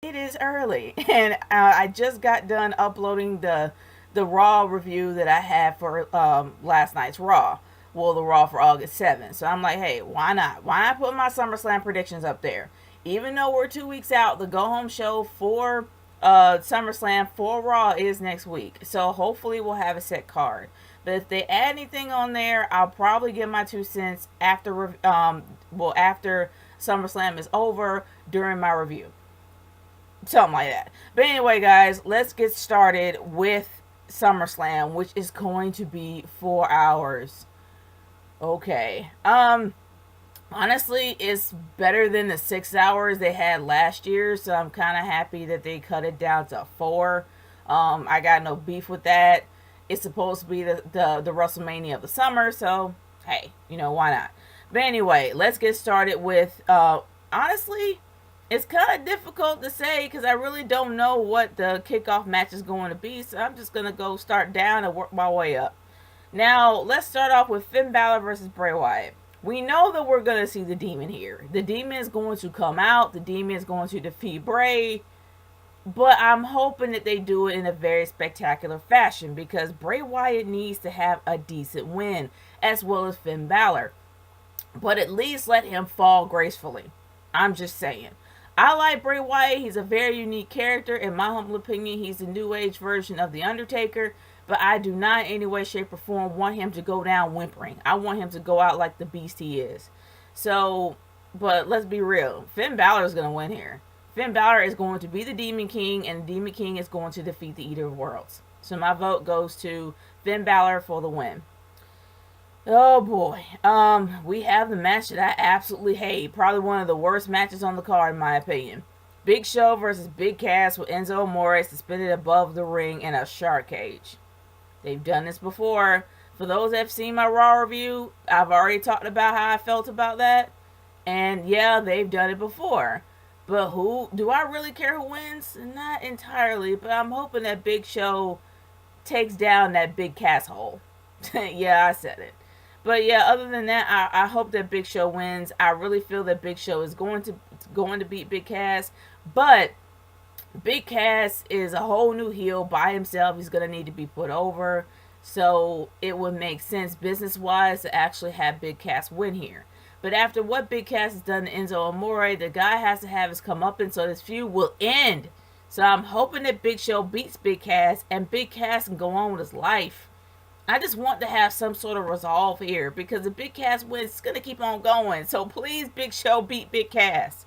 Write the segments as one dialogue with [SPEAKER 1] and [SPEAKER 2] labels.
[SPEAKER 1] It is early, and I just got done uploading the Raw review that I had for last night's Raw. Well, the Raw for August 7th. So I'm like, hey, why not? Why not put my SummerSlam predictions up there? Even though we're 2 weeks out, the go home show for SummerSlam for Raw is next week. So hopefully we'll have a set card. But if they add anything on there, I'll probably give my 2 cents after SummerSlam is over during my review, something like that. But anyway, guys, let's get started with SummerSlam, which is going to be 4 hours. Okay. Honestly, it's better than the 6 hours they had last year, so I'm kind of happy that they cut it down to four. I got no beef with that. It's supposed to be the WrestleMania of the summer, so hey, why not? But anyway, let's get started with honestly, it's kind of difficult to say because I really don't know what the kickoff match is going to be. So I'm just going to go start down and work my way up. Now, let's start off with Finn Balor versus Bray Wyatt. We know that we're going to see the Demon here. The Demon is going to come out. The Demon is going to defeat Bray. But I'm hoping that they do it in a very spectacular fashion because Bray Wyatt needs to have a decent win, as well as Finn Balor. But at least let him fall gracefully. I'm just saying. I like Bray Wyatt. He's a very unique character. In my humble opinion, he's the new age version of The Undertaker. But I do not in any way, shape, or form want him to go down whimpering. I want him to go out like the beast he is. So, but let's be real. Finn Balor is going to win here. Finn Balor is going to be the Demon King, and the Demon King is going to defeat the Eater of Worlds. So my vote goes to Finn Balor for the win. Oh boy. We have the match that I absolutely hate. Probably one of the worst matches on the card, in my opinion. Big Show versus Big Cass with Enzo Amore suspended above the ring in a shark cage. They've done this before. For those that have seen my Raw review, I've already talked about how I felt about that. And yeah, they've done it before. But who do I really care who wins? Not entirely, but I'm hoping that Big Show takes down that Big Cass hole. Yeah, I said it. But yeah, other than that, I hope that Big Show wins. I really feel that Big Show is going to beat Big Cass, but Big Cass is a whole new heel by himself. He's gonna need to be put over, so it would make sense business wise to actually have Big Cass win here. But after what Big Cass has done to Enzo Amore, the guy has to have his comeuppance so this feud will end. So I'm hoping that Big Show beats Big Cass and Big Cass can go on with his life. I just want to have some sort of resolve here because if Big Cass wins, it's going to keep on going. So please, Big Show, beat Big Cass.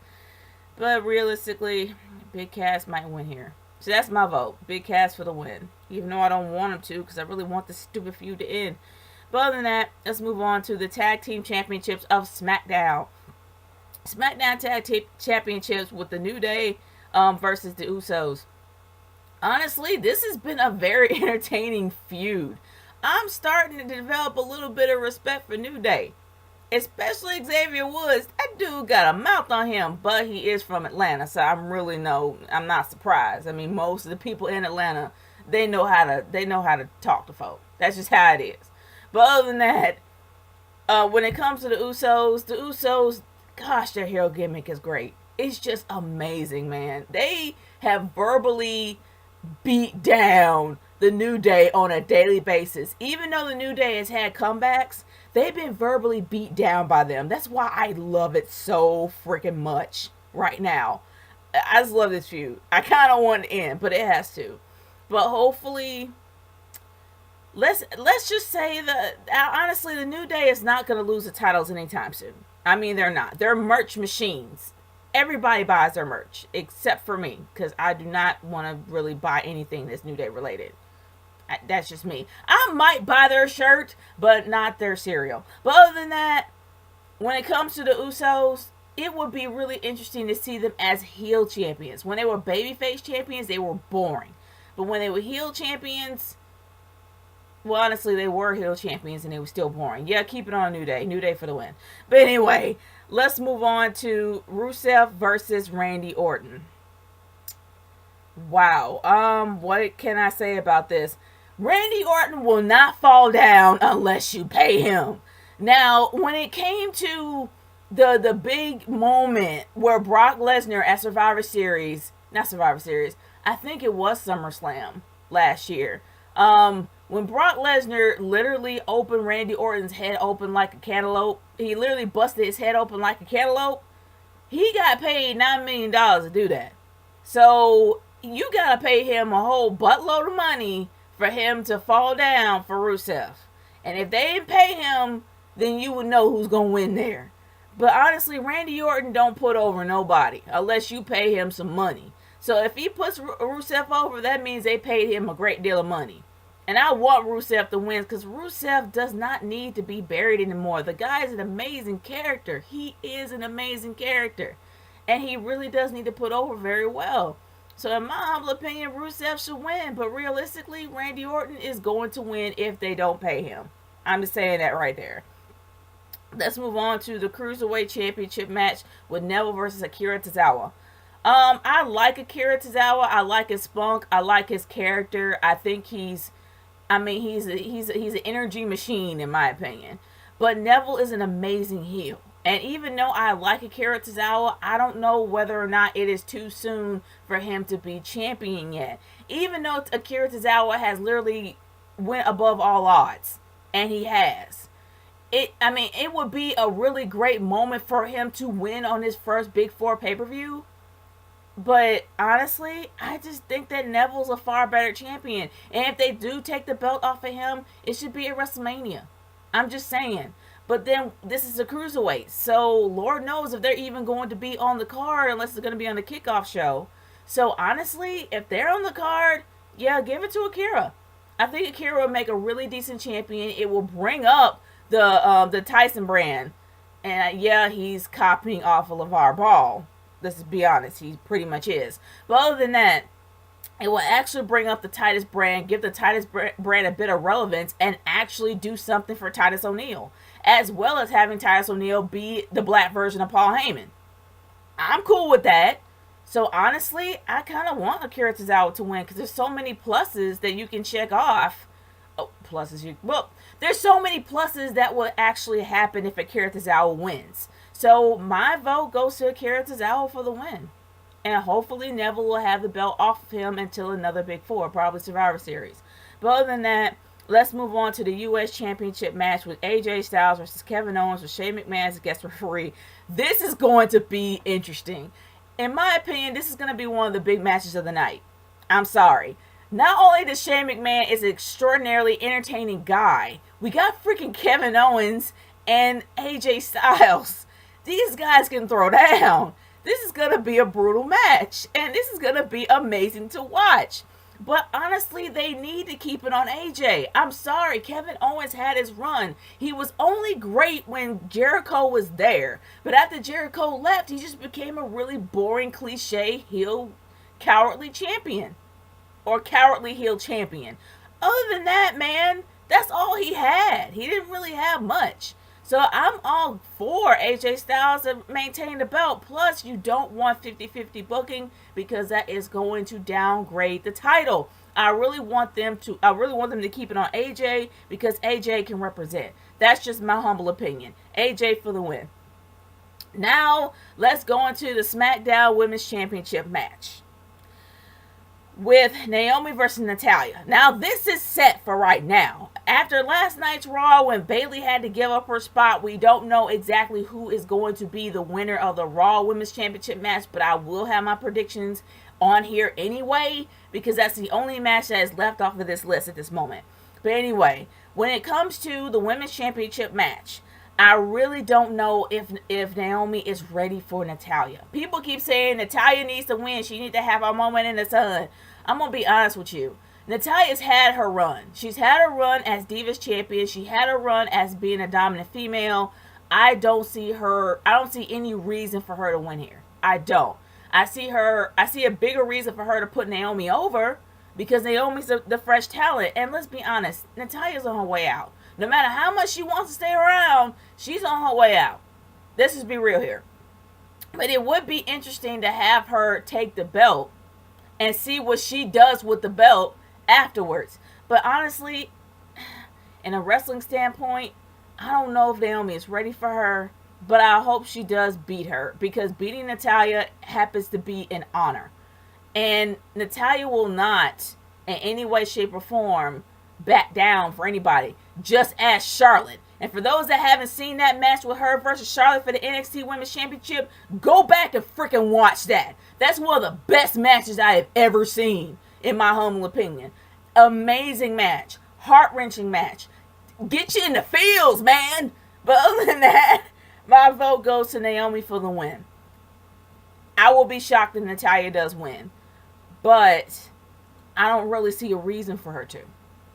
[SPEAKER 1] But realistically, Big Cass might win here. So that's my vote. Big Cass for the win. Even though I don't want him to because I really want this stupid feud to end. But other than that, let's move on to the Tag Team Championships of SmackDown. SmackDown Tag Team Championships with the New Day versus the Usos. Honestly, this has been a very entertaining feud. I'm starting to develop a little bit of respect for New Day. Especially Xavier Woods. That dude got a mouth on him, but he is from Atlanta, so I'm not surprised. I mean, most of the people in Atlanta, they know how to talk to folk. That's just how it is. But other than that, when it comes to the Usos, gosh, their hero gimmick is great. It's just amazing, man. They have verbally beat down the New Day on a daily basis. Even though the New Day has had comebacks, they've been verbally beat down by them. That's why I love it so freaking much right now. I just love this feud. I kind of want it to end, but it has to. But hopefully, let's just say that honestly, the New Day is not going to lose the titles anytime soon. I mean, they're not. They're merch machines. Everybody buys their merch except for me because I do not want to really buy anything that's New Day related. That's just me. I might buy their shirt, but not their cereal. But other than that, when it comes to the Usos, it would be really interesting to see them as heel champions. When they were babyface champions, they were boring. But when they were heel champions, well, honestly, they were heel champions and they were still boring. Yeah, keep it on New Day. New Day for the win. But anyway, let's move on to Rusev versus Randy Orton. Wow. What can I say about this? Randy Orton will not fall down unless you pay him. Now, when it came to the big moment where Brock Lesnar at Survivor Series not Survivor Series. I think it was SummerSlam last year. When Brock Lesnar literally opened Randy Orton's head open like a cantaloupe, he literally busted his head open like a cantaloupe. He got paid $9 million to do that. So you gotta pay him a whole buttload of money for him to fall down for Rusev. And if they didn't pay him, then you would know who's gonna win there. But honestly, Randy Orton don't put over nobody unless you pay him some money. So if he puts Rusev over, that means they paid him a great deal of money. And I want Rusev to win because Rusev does not need to be buried anymore. The guy is an amazing character. He is an amazing character. And he really does need to put over very well. So in my humble opinion, Rusev should win. But realistically, Randy Orton is going to win if they don't pay him. I'm just saying that right there. Let's move on to the Cruiserweight Championship match with Neville versus Akira Tozawa. I like Akira Tozawa. I like his spunk. I like his character. I think he's an energy machine in my opinion. But Neville is an amazing heel. And even though I like Akira Tozawa, I don't know whether or not it is too soon for him to be champion yet. Even though Akira Tozawa has literally went above all odds. And he has. It would be a really great moment for him to win on his first Big Four pay-per-view. But honestly, I just think that Neville's a far better champion. And if they do take the belt off of him, it should be at WrestleMania. I'm just saying. But then this is a cruiserweight. So Lord knows if they're even going to be on the card unless they're going to be on the kickoff show. So honestly, if they're on the card, yeah, give it to Akira. I think Akira will make a really decent champion. It will bring up the Tyson brand. And yeah, he's copying off of LeVar Ball. Let's be honest, he pretty much is. But other than that, it will actually bring up the Titus brand, give the Titus brand a bit of relevance, and actually do something for Titus O'Neil. As well as having Titus O'Neil be the black version of Paul Heyman. I'm cool with that. So honestly, I kind of want Akira Tozawa to win because there's so many pluses that you can check off. There's so many pluses that will actually happen if Akira Tozawa wins. So my vote goes to Akira Tozawa for the win. And hopefully Neville will have the belt off of him until another Big Four, probably Survivor Series. But other than that, let's move on to the U.S. Championship match with AJ Styles versus Kevin Owens with Shane McMahon as a guest referee. This is going to be interesting. In my opinion, this is going to be one of the big matches of the night. I'm sorry. Not only does Shane McMahon is an extraordinarily entertaining guy, we got freaking Kevin Owens and AJ Styles. These guys can throw down. This is going to be a brutal match. And this is going to be amazing to watch. But honestly, they need to keep it on AJ. I'm sorry, Kevin Owens had his run. He was only great when Jericho was there. But after Jericho left, he just became a really boring, cliche, heel, cowardly champion. Or cowardly heel champion. Other than that, man, that's all he had. He didn't really have much. So I'm all for AJ Styles to maintain the belt. Plus, you don't want 50-50 booking because that is going to downgrade the title. I really want them to keep it on AJ because AJ can represent. That's just my humble opinion. AJ for the win. Now, let's go into the SmackDown Women's Championship match with Naomi versus Natalya. Now, this is set for right now. After last night's Raw, when Bayley had to give up her spot, we don't know exactly who is going to be the winner of the Raw Women's Championship match, but I will have my predictions on here anyway, because that's the only match that is left off of this list at this moment. But anyway, when it comes to the Women's Championship match, I really don't know if Naomi is ready for Natalya. People keep saying Natalya needs to win. She needs to have a moment in the sun. I'm going to be honest with you. Natalya's had her run. She's had her run as Divas Champion. She had her run as being a dominant female. I don't see any reason for her to win here. I don't. I see a bigger reason for her to put Naomi over because Naomi's the fresh talent. And let's be honest, Natalya's on her way out. No matter how much she wants to stay around, she's on her way out. Let's just be real here. But it would be interesting to have her take the belt and see what she does with the belt afterwards. But honestly, in a wrestling standpoint, I don't know if Naomi is ready for her, but I hope she does beat her because beating Natalya happens to be an honor. And Natalya will not, in any way, shape, or form, back down for anybody. Just ask Charlotte. And for those that haven't seen that match with her versus Charlotte for the NXT Women's Championship, go back and freaking watch that. That's one of the best matches I have ever seen, in my humble opinion. Amazing match. Heart-wrenching match. Get you in the feels, man. But other than that, my vote goes to Naomi for the win. I will be shocked if Natalya does win. But I don't really see a reason for her to.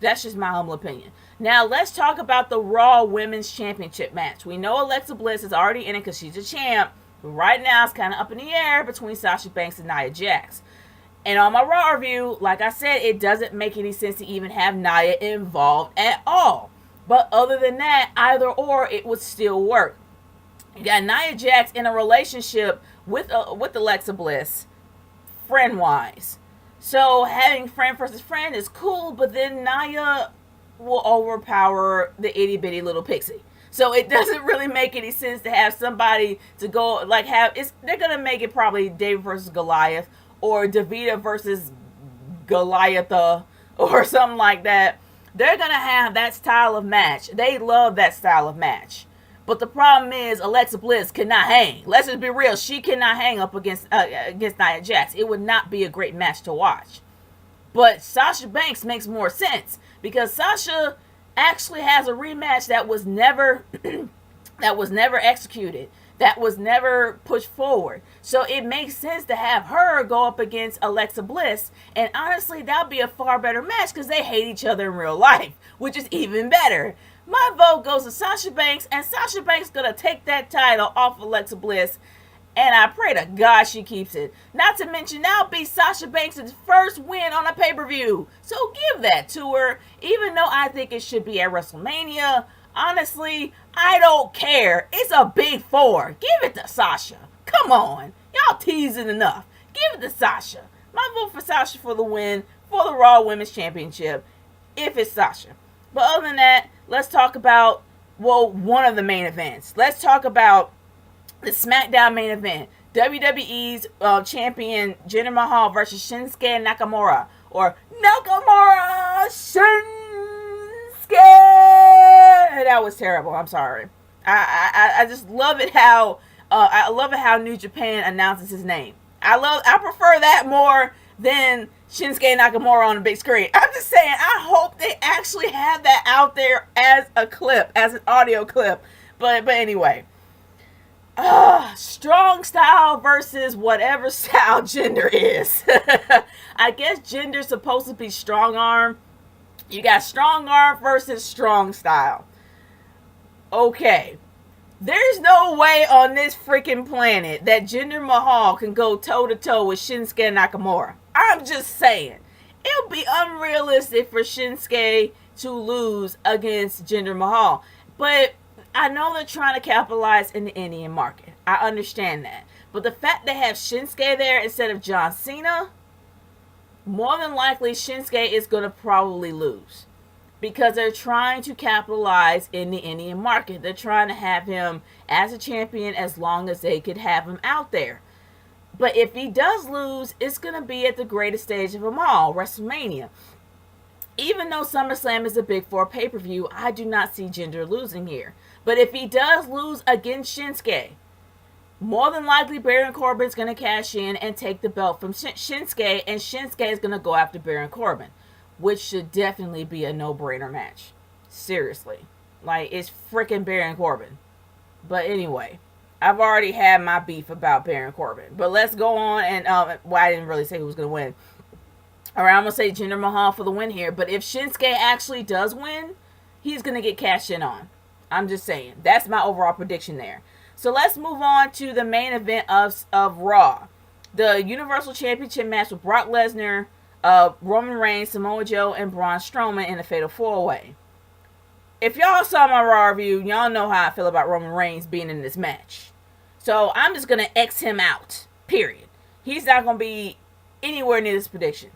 [SPEAKER 1] That's just my humble opinion. Now, let's talk about the Raw Women's Championship match. We know Alexa Bliss is already in it because she's a champ. But right now, it's kind of up in the air between Sasha Banks and Nia Jax. And on my Raw review, like I said, it doesn't make any sense to even have Nia involved at all. But other than that, either or, it would still work. You got Nia Jax in a relationship with Alexa Bliss, friend-wise. So having friend versus friend is cool, but then Nia will overpower the itty-bitty little pixie. So it doesn't really make any sense to have somebody to go, like, they're going to make it probably David versus Goliath, or Davida versus Goliatha, or something like that. They're going to have that style of match. They love that style of match. But the problem is Alexa Bliss cannot hang. Let's just be real. She cannot hang up against Nia Jax. It would not be a great match to watch. But Sasha Banks makes more sense because Sasha actually has a rematch that was never executed. That was never pushed forward. So it makes sense to have her go up against Alexa Bliss. And honestly, that would be a far better match because they hate each other in real life, which is even better. My vote goes to Sasha Banks, and Sasha Banks is going to take that title off Alexa Bliss, and I pray to God she keeps it. Not to mention, that'll be Sasha Banks' first win on a pay-per-view. So give that to her, even though I think it should be at WrestleMania. Honestly, I don't care. It's a big four. Give it to Sasha. Come on. Y'all teasing enough. Give it to Sasha. My vote for Sasha for the win for the Raw Women's Championship, if it's Sasha. But other than that, let's talk about, one of the main events. Let's talk about the SmackDown main event. WWE's champion Jinder Mahal versus Shinsuke Nakamura. Or Nakamura Shinsuke. That was terrible. I'm sorry. I just love it how New Japan announces his name. I prefer that more than Shinsuke Nakamura on the big screen. I'm just saying, I hope they actually have that out there as a clip, as an audio clip. But anyway, strong style versus whatever style Jinder is. I guess Jinder's supposed to be strong arm. You got strong arm versus strong style. Okay. There's no way on this freaking planet that Jinder Mahal can go toe-to-toe with Shinsuke Nakamura. I'm just saying. It would be unrealistic for Shinsuke to lose against Jinder Mahal. But I know they're trying to capitalize in the Indian market. I understand that. But the fact they have Shinsuke there instead of John Cena, more than likely Shinsuke is going to probably lose. Because they're trying to capitalize in the Indian market. They're trying to have him as a champion as long as they could have him out there. But if he does lose, it's going to be at the greatest stage of them all, WrestleMania. Even though SummerSlam is a big four pay-per-view, I do not see Jinder losing here. But if he does lose against Shinsuke, more than likely Baron Corbin's going to cash in and take the belt from Shinsuke, and Shinsuke is going to go after Baron Corbin. Which should definitely be a no-brainer match. Seriously. Like, it's freaking Baron Corbin. But anyway, I've already had my beef about Baron Corbin. But let's go on and, I didn't really say who was going to win. Alright, I'm going to say Jinder Mahal for the win here. But if Shinsuke actually does win, he's going to get cashed in on. I'm just saying. That's my overall prediction there. So let's move on to the main event of Raw. The Universal Championship match with Brock Lesnar, Roman Reigns, Samoa Joe, and Braun Strowman in a Fatal 4-Way. If y'all saw my Raw review, y'all know how I feel about Roman Reigns being in this match. So I'm just going to X him out. Period. He's not going to be anywhere near this prediction.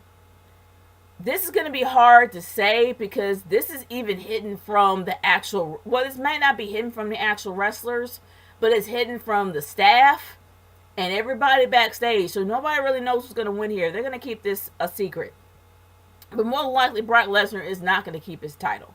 [SPEAKER 1] This is going to be hard to say because this is even hidden from the actual... Well, this might not be hidden from the actual wrestlers, but it's hidden from the staff and everybody backstage, so nobody really knows who's going to win here. They're going to keep this a secret. But more than likely, Brock Lesnar is not going to keep his title.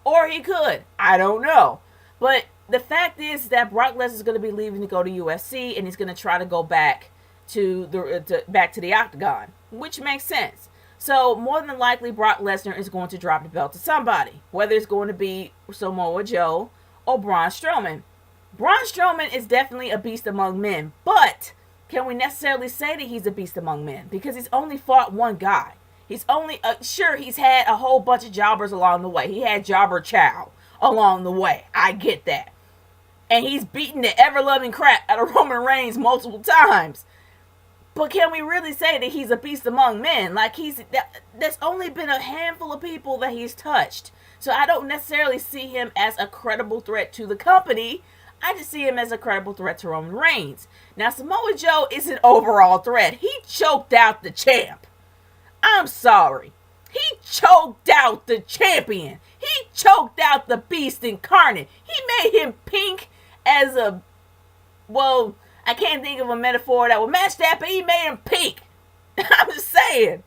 [SPEAKER 1] Or he could. I don't know. But the fact is that Brock Lesnar is going to be leaving to go to UFC, and he's going to try to go back to the octagon, which makes sense. So more than likely, Brock Lesnar is going to drop the belt to somebody, whether it's going to be Samoa Joe or Braun Strowman. Braun Strowman is definitely a beast among men, but can we necessarily say that he's a beast among men? Because he's only fought one guy. He's only, sure, he's had a whole bunch of jobbers along the way. He had Jobber Chow along the way. I get that. And he's beaten the ever-loving crap out of Roman Reigns multiple times. But can we really say that he's a beast among men? Like, there's only been a handful of people that he's touched. So I don't necessarily see him as a credible threat to the company. I just see him as a credible threat to Roman Reigns. Now, Samoa Joe is an overall threat. He choked out the champ. I'm sorry. He choked out the champion. He choked out the beast incarnate. He made him pink as a, well, I can't think of a metaphor that would match that, but he made him pink. I'm just saying.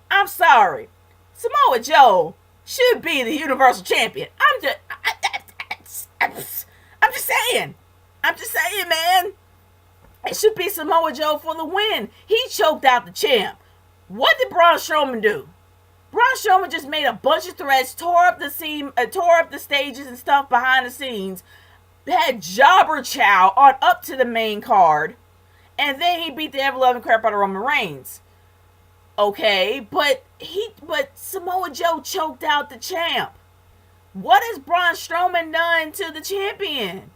[SPEAKER 1] I'm sorry. Samoa Joe should be the Universal Champion. I'm just saying. I'm just saying, man. It should be Samoa Joe for the win. He choked out the champ. What did Braun Strowman do? Braun Strowman just made a bunch of threats, tore up the stages and stuff behind the scenes, had Jobber Chow on up to the main card, and then he beat the ever-loving crap out of Roman Reigns. Okay, but Samoa Joe choked out the champ. What has Braun Strowman done to the champion?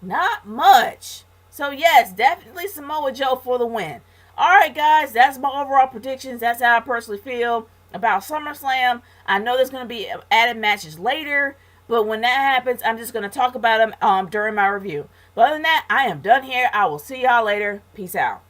[SPEAKER 1] Not much. So yes, definitely Samoa Joe for the win. Alright guys, that's my overall predictions. That's how I personally feel about SummerSlam. I know there's going to be added matches later, but when that happens, I'm just going to talk about them during my review. But other than that, I am done here. I will see y'all later. Peace out.